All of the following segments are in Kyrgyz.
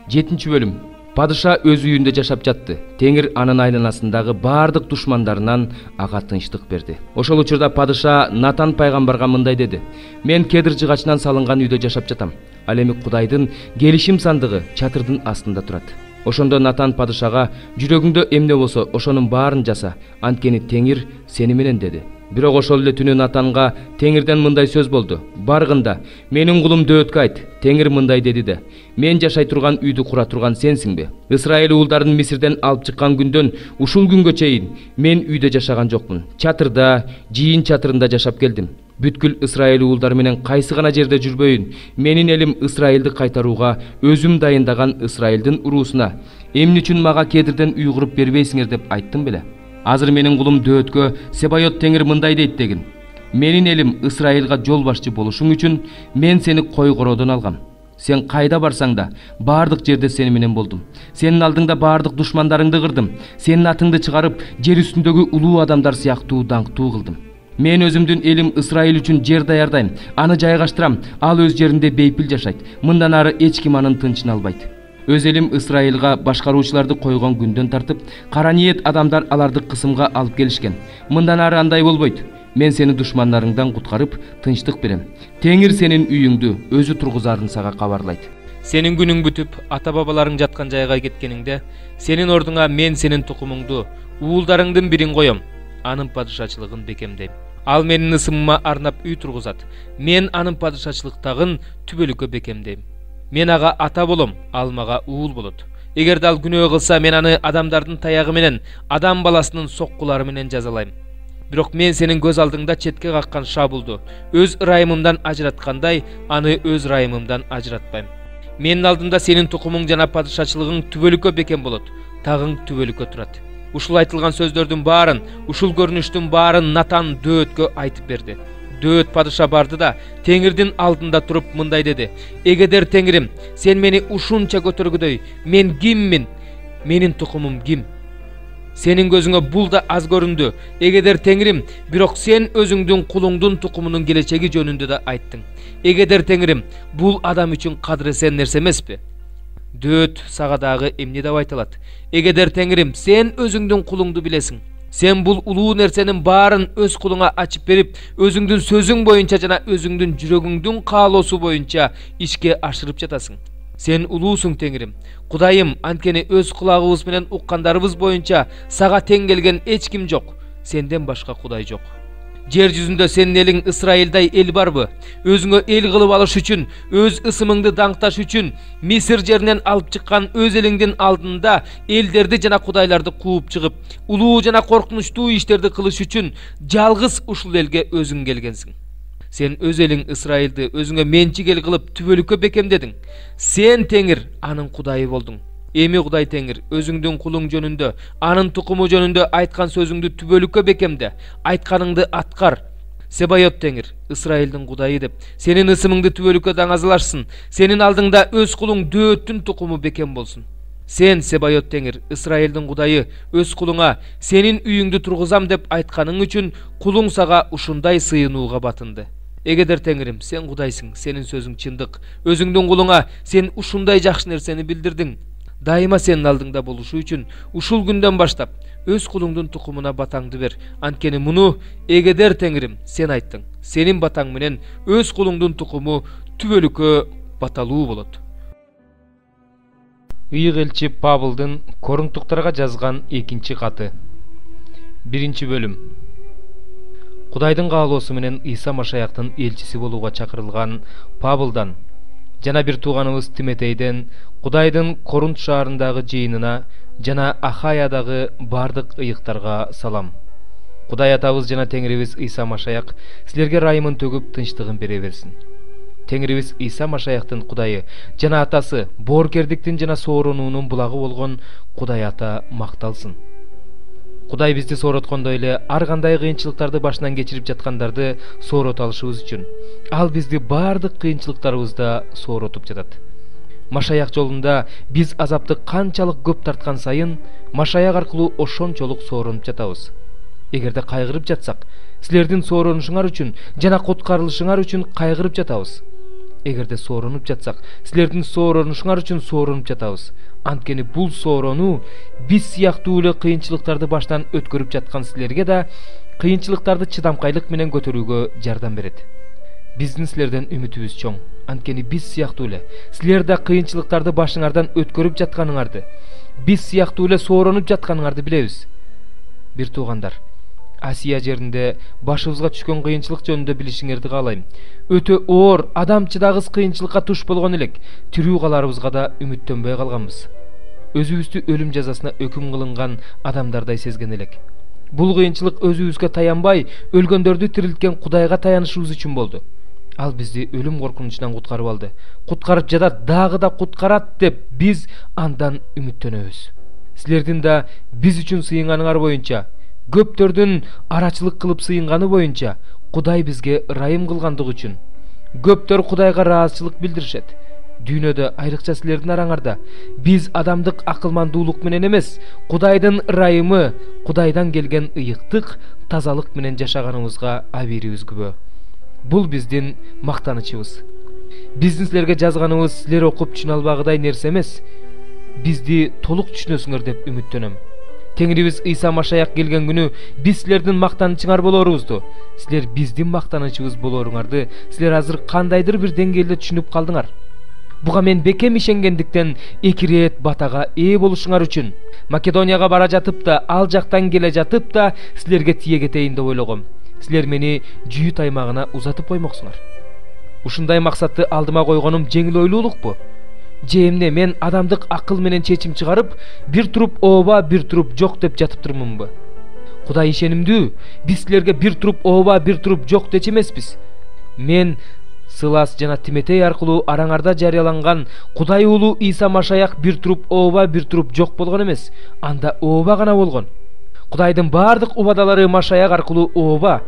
7 bölüm. Падыша өз үйүндө жашап жатты. Теңир анын айланасындагы бардык душмандарынан ага тынчтык берди. Ошол учурда падыша Натан пайгамбарга мындай деди: "Мен кедир жыгачынан салынган үйдө жашап жатам. Ал эми Кудайдын келишим сандыгы чатырдын астында турат." Ошондо Натан падышага: "Жүрөгүңдө эмне болсо, ошонун баарын жаса. Анткени Теңир сени менен" деди. Бирок ошол эле түнү Натанга Теңирден мындай сөз болду: "Баргында, менин кулум Дөөткө айт. Теңир мындай деди да: Мен жашай турган үйдү кура турган сенсиңби? Исраил уулдарын Мисирден алып чыккан күндөн ушул күнгө чейин мен үйдө жашаган жокмун. Чатырда, жийин чатырында жашап келдим. Бүткүл Исраил уулдары менен кайсы гана жерде жүрбөйүн. Менин элим Исраилди кайтарууга өзүм дайындаган Исраилдин уруусуна эмне үчүн мага кедирден үй куруп бербейсиңер деп айттым беле? Азыр менин кулум Дөөткө Себайот Теңир мындай дейт дегин: Менин элим Исраилга жол башчы болушуң үчүн мен сени койгороодон алгам. Сен кайда барсаң да бардык жерде сени менен болдум. Сенин алдыңда бардык душмандарыңды кырдым. Сенин атыңды чыгарып, жер үстүндөгү улуу адамдар сыяктуу даңктуу кылдым. Мен өзүмдүн элим Исраил үчүн жер даярдайм, аны жайгаштырам, ал өз жеринде бейпил жашайт. Мындан ары эч ким анын тынчын албайт. Өз элим Исраилга башкаруучуларды койгон күндөн тартып, кара ниет адамдар аларды кысымга алып келишкен. Мындан ары андай болбойт. Мен сени душмандарыңдан куткарып, тынчтык берем. Теңир сенин үйүңдү өзү тургузарын сага кабарлайт. Сенин күнүң бүтүп, ата-бабаларың жаткан жайга кеткениңде, сенин ордуңа мен сенин тукумуңду, уулдарыңдын бирин коем. Анын падышачылыгын бекемдейм. Ал менин ысымыма арнап үй тургузат. Мен анын падышачылыктагын түбөлүккө бекемдейм. Мен ага ата болом, ал мага уул болот. Эгерде ал күнөө кылса, мен аны адамдардын таягы менен, адам баласынын соккулары менен жазалайм. Бирок мен сенин көз алдыңда четке каккан Шабулду өз ырайымымдан ажыраткандай, аны өз ырайымымдан ажыратпайм. Менин алдымда сенин тукумуң жана падышачылыгың түбөлүккө бекем болот, тагың түбөлүккө турат. Ушул айтылган сөздөрдүн баарын, ушул көрүнүштүн баарын Натан Дөөткө айтып берди. Дөөт падыша барды да Теңирдин алдында туруп мындай деди: "Эгедер Теңирим, сен мени ушунча көтөргүдөй, мен киммин? Менин тукумум ким? Сенин көзүңө бул да аз көрүндү. Эгедер Теңирим, бирок сен өзүңдүн кулуңдун тукумунун келечеги жөнүндө да айттың. Эгедер Теңирим, бул адам үчүн кадырлуу нерсе эмеспи?" Дөөт сага дагы эмне деп айтылат? "Эгедер Теңирим, сен өзүңдүн кулуңду билесиң. Сен бул улуу нерсенин баарын өз кулуңа ачып берип, өзүңдүн сөзүң боюнча жана өзүңдүн жүрөгүңдүн каалоосу боюнча ишке ашырып жатасың. Сен улуусуң Теңирим. Кудайым, анткени өз кулагыбыз менен уккандарыбыз боюнча сага тең келген эч ким жок. Сенден башка Кудай жок. Жер жүзүндө сенин элиң Исраилдай эл барбы? Өзүңө эл кылып алыш үчүн, өз ысымыңды даңкташ үчүн Мисир жеринен алып чыккан өз элиңдин алдында элдерди жана кудайларды кууп чыгып, улуу жана коркунучтуу иштерди кылыш үчүн жалгыз ушул элге өзүң келгенсиң. Сен өз элиң Исраилди өзүңө менчик эл кылып түбөлүккө бекемдедиң. Сен Теңир анын Кудайы болдуң. Эми Кудай Теңир, өзүңдүн кулуң жөнүндө, анын тукуму жөнүндө айткан сөзүңдү түбөлүккө бекемде, айтканыңды аткар. Себайот Теңир, Исраилдин Кудайы деп, сенин ысымыңды түбөлүккө даңазалашсын. Сенин алдыңда өз кулуң Дөөттүн тукуму бекем болсун. Сен Себайот Теңир, Исраилдин Кудайы, өз кулуңа сенин үйүңдү тургузам деп айтканың үчүн кулуң сага ушундай сыйынууга батынды. Эгедер Теңирим, сен Кудайсың, сенин сөзүң чындык. Өзүңдүн кулуңа сен ушундай жакшы нерсени билдирдиң. Дайыма сенин алдыңда болушу үчүн ушул күндөн баштап өз кулуңдун тукумуна батаңды бер. Анткени муну Эгедер Теңирим сен айттың. Сенин батаң менен өз кулуңдун тукуму түбөлүккө баталуу болот. Ыйык элчи Павылдын Корунттуктарга жазган 2 каты. 1 бөлүм. Кудайдын каалоосу менен Иса Машаяктын элчиси болууга чакырылган Павылдан жана бир тууганыбыз Тимотейден Кудайдын Корунт шаарындагы жыйынына жана Ахаядагы бардык ыйыктарга салам. Кудай атабыз жана Теңирибиз Иса Машаяк силерге райымын төгүп тынчтыгын бере берсин. Теңирибиз Иса Машаяктын Кудайы жана атасы, бооркердиктин жана сооронуунун булагы болгон Кудай ата макталсын. Кудай бизди соороткондой эле ар кандай кыйынчылыктарды башынан кечирип жаткандарды соорото алышыбыз үчүн ал бизди бардык кыйынчылыктарыбызда сооротуп жатат. Машаяк жолунда биз азапты канчалык көп тарткан сайын Машаяк аркылуу ошончолук сооронуп жатабыз. Эгерде кайгырып жатсак, силердин сооронушуңар үчүн жана куткарылышыңар үчүн кайгырып жатабыз. Эгерде сооронуп жатсак, силердин сооронушуңар үчүн сооронуп жатабыз. Анткени бул соорону биз сыяктуу эле кыйынчылыктарды баштан өткөрүп жаткан силерге да кыйынчылыктарды чыдамкайлык менен көтөрүүгө жардам берет. Биздин силерден үмүтүбүз чоң. Анткени биз сыяктуу эле силер да кыйынчылыктарды башыңардан өткөрүп жатканыңарды, биз сыяктуу эле сооронуп жатканыңарды билебиз. Бир туугандар, Асия жеринде башыбызга түшкөн кыйынчылык жөнүндө билишиңерди каалайм. Өтө оор, адам чыдагыс кыйынчылыкка туш болгон элек, тирүү каларыбызга да үмүттөнбөй калганбыз. Өзүбүздү өлүм жазасына өкүм кылынган адамдардай сезген элек. Бул кыйынчылык өзүбүзгө таянбай, өлгөндөрдү тирилткен Кудайга таянышыбыз үчүн болду. Ал бизди өлүм коркунучунан куткарып алды. Куткарып жатат, дагы да куткарат деп биз андан үмүттөнөбүз. Силердин да биз үчүн сыйынганыңар боюнча, көптөрдүн арачылык кылып сыйынганы боюнча Кудай бизге ырайым кылгандыгы үчүн көптөр Кудайга ыраазычылык билдиришет. Дүйнөдө, айрыкча силердин араңарда, биз адамдык акылмандуулук менен эмес, Кудайдын ырайымы, Кудайдан келген ыйыктык, тазалык менен жашаганыбызга абийирибиз күбө. Бул биздин мактанычыбыз. Биздин силерге жазганыбыз силер окуп түшүнө албагыдай нерсе эмес, бизди толук түшүнөсүңөр деп үмүттөнөм. Теңирибиз Ыйса Машаяк келген күнү биз силердин мактанычыңар болорубузду, силер биздин мактанычыбыз болоруңарды силер азыр кандайдыр бир деңгээлде түшүнүп калдыңар. Буга мен бекем ишенгендиктен эки ирет батага ээ болушуңар үчүн Македонияга бара жатып да, ал жактан келе жатып да силерге тие кетейин деп ойлогом. Силер мени Жүйүт аймагына узатып коймоксуңар. Ушундай максатты алдыма койгонум жеңил ойлуулукпу? Же эмне мен адамдык акыл менен чечим чыгарып, бир туруп ооба, бир туруп жок деп жатыптырмынбы? Кудай ишенимдүү, биз силерге бир туруп ооба, бир туруп жок дечи эмеспиз. Мен Сылас жана Тиметей аркылуу араңарда жарыяланган Кудай уулу Ыйса Машаяк бир туруп ооба, бир туруп жок болгон эмес, анда ооба гана болгон. Кудайдын баардык убадалары Машаяк аркылуу ооба.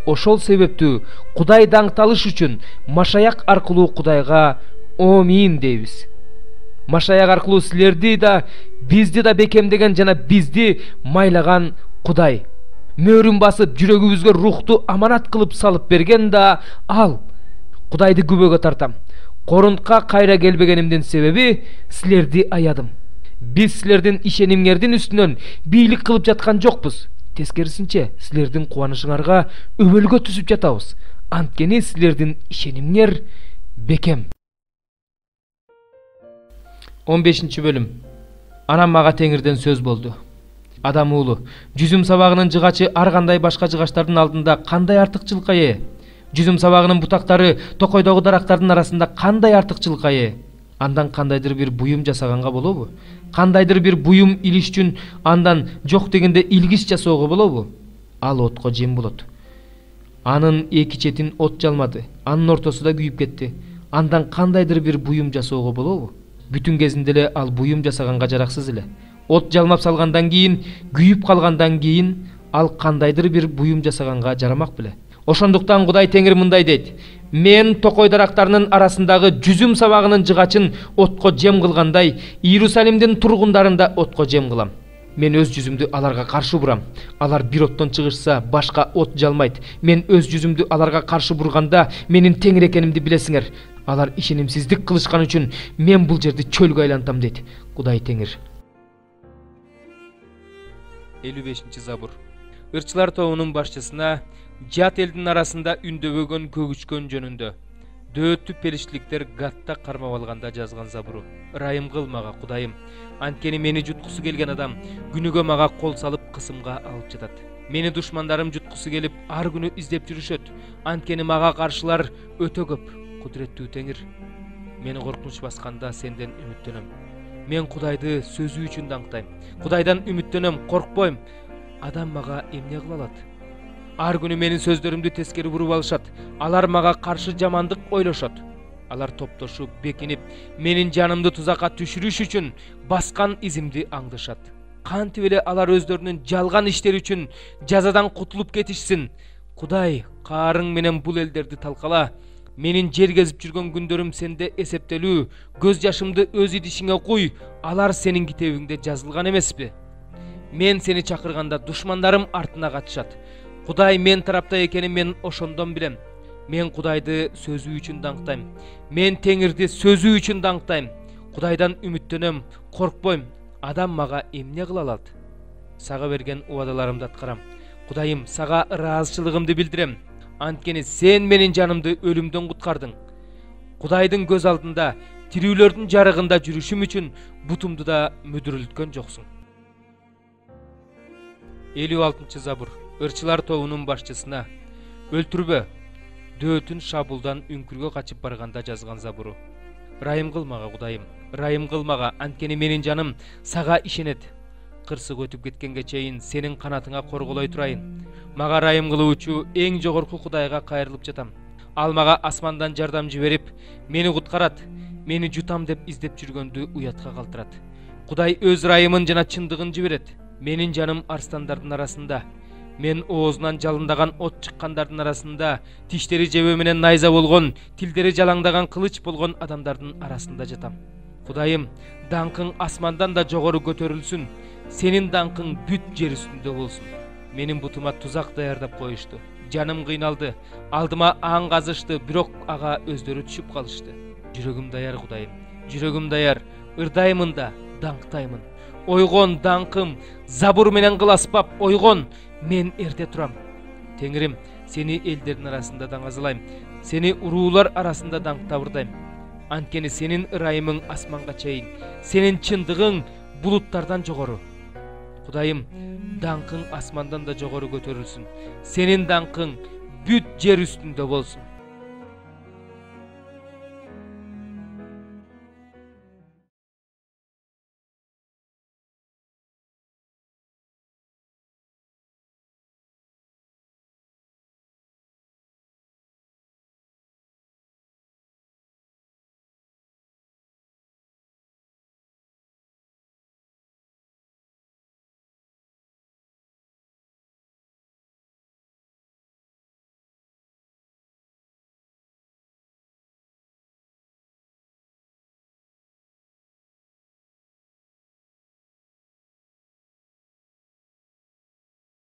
Ошол себептүү Кудай даңкталыш үчүн Машаяк аркылуу Кудайга Омин дейбиз. Машаяк аркылуу силерди да, бизди да бекемдеген жана бизди майлаган Кудай мөөрүн басып жүрөгүбүзгө рухту аманат кылып салып берген да ал. Кудайды күбөгө тартам. Корунтка кайра келбегенимдин себеби силерди аядым. Биз силердин ишенимңердин үстүнөн бийлик кылып жаткан жокпуз. Тескерисинче, силердин кубанычыңарга өбөлгө түзүп жатабыз. Анткени силердин ишенимңер бекем. 15-бөлүм. Анан мага Теңирден сөз болду. Адам уулу, жүзүм сабагынын жыгачы ар кандай башка жыгачтардын алдында кандай артыкчылыкка ээ? Жүзүм сабагынын бутактары токойдогу дарактардын арасында кандай артыкчылыкка ээ? Андан кандайдыр бир буюм жасаганга болобу? Кандайдыр бир буюм илиш үчүн андан жок дегенде илгич жасоого болобу? Ал отко жем болот. Анын эки четин от жалмады, анын ортосу да күйүп кетти. Андан кандайдыр бир буюм жасоого болобу? Бүтүн кезинде эле ал буюм жасаганга жараксыз эле. От жалмап салгандан кийин, күйүп калгандан кийин ал кандайдыр бир буюм жасаганга жарамак беле. Ошондуктан Кудай Теңир мындай дейт: мен токой дарактарынын арасындагы жүзүм сабагынын жыгачын отко жем кылгандай, Иерусалимдин тургундарын да отко жем кылам. Мен өз жүзүмдү аларга каршы бурам. Алар бир оттон чыгышса, башка от жалмайт. Мен өз жүзүмдү аларга каршы бурганда, менин Теңир экенимди билесиңер. Алар ишенимсиздик кылышкан үчүн мен бул жерди чөлгө айлантам дейт Кудай Теңир. 55-забур. Ырчылар тобунун башчысына жат элдин арасында үндөбөгөн көгүчкөн жөнүндө дөөттү периштиликтер Гатта кармап алганда жазган забуру. Ырайым кыл мага, Кудайым, анткени мени жуткусу келген адам күнүгө мага кол салып кысымга алып жатат. Мени душмандарым жуткусу келип ар күнү издеп жүрүшөт, анткени мага каршылар өтө көп. Кудуреттүү Теңир, мени коркунуч басканда сенден үмүттөнөм. Мен Кудайды сөзү үчүн даңктайм. Кудайдан үмүттөнөм, коркпойм. Адам мага эмне кыла алат? Ар күнү менин сөздөрүмдү тескери буруп алышат. Алар мага каршы жамандык ойлошот. Алар топтошуп, бекинип, менин жанымды тузакка түшүрүш үчүн баскан изимди аңдышат. Кантип эле алар өздөрүнүн жалган иштери үчүн жазадан кутулуп кетишсин. Кудай, каарың менен бул элдерди талкала. Менин жер кезип жүргөн күндөрүм сенде эсептелүү. Көз жашымды өз идишиңе куй. Алар сенин китебиңде жазылган эмеспи? Мен сени чакырганда душмандарым артына качышат. Кудай мен тарапта экенин мен ошондон билем. Мен Кудайды сөзү үчүн даңктайм. Мен Теңирди сөзү үчүн даңктайм. Кудайдан үмүттөнөм, коркпойм. Адам мага эмне кыла алат? Сага берген убадаларымды аткарам. Кудайым, сага ыраазычылыгымды билдирем. Анткени сен менин жанымды өлүмдөн куткардың. Кудайдын көз алдында тирүүлөрдүн жарыгында жүрүшүм үчүн бутумду да мүдүрүлткөн жоксуң. 56 забур. Ырчылар тобунун башчысына: өлтүрбө, дөөтүн шабулдан үңкүргө качып барганда жазган забуру. Ырайым кылмага, Кудайым, ырайым кылмага, анткени менин жаным сага ишенет. Кырсык өтүп кеткенге чейин сенин канатыңа корголой турайын. Мага ырайым кылуучу эң жогорку Кудайга кайрылып жатам. Ал мага асмандан жардам жиберип, мени куткарат. Мени жутам деп издеп жүргөндү уятка калтырат. Кудай өз ырайымын жана чындыгын жиберет. Менин жаным арстандардын арасында. Мен оозунан жалындаган от чыккандардын арасында, тиштери жебе менен найза болгон, тилдери жалаңдаган кылыч болгон адамдардын арасында жатам. Кудайым, даңкың асмандан да жогору көтөрүлсүн. Сенин даңкың бүт жер үстүндө болсун. Менин бутума тузак даярдап коюшту. Жаным кыйналды. Алдыма аң казышты, бирок ага өздөрү түшүп калышты. Жүрөгүм даяр, Кудайым. Жүрөгүм даяр. Ырдаймын да, даңктаймын. Ойгон, даңкым, забур менен кыл аспап, ойгон. Мен эрте турам. Теңирим, сени элдердин арасында даңазалайм. Сени уруулар арасында даңктабырдайм. Анткени сенин ырайымың асманга чейин, сенин чындыгың булуттардан жогору. Кудайым, даңкың асмандан да жогору көтөрүлсүн. Сенин даңкың бүт жер үстүндө болсун.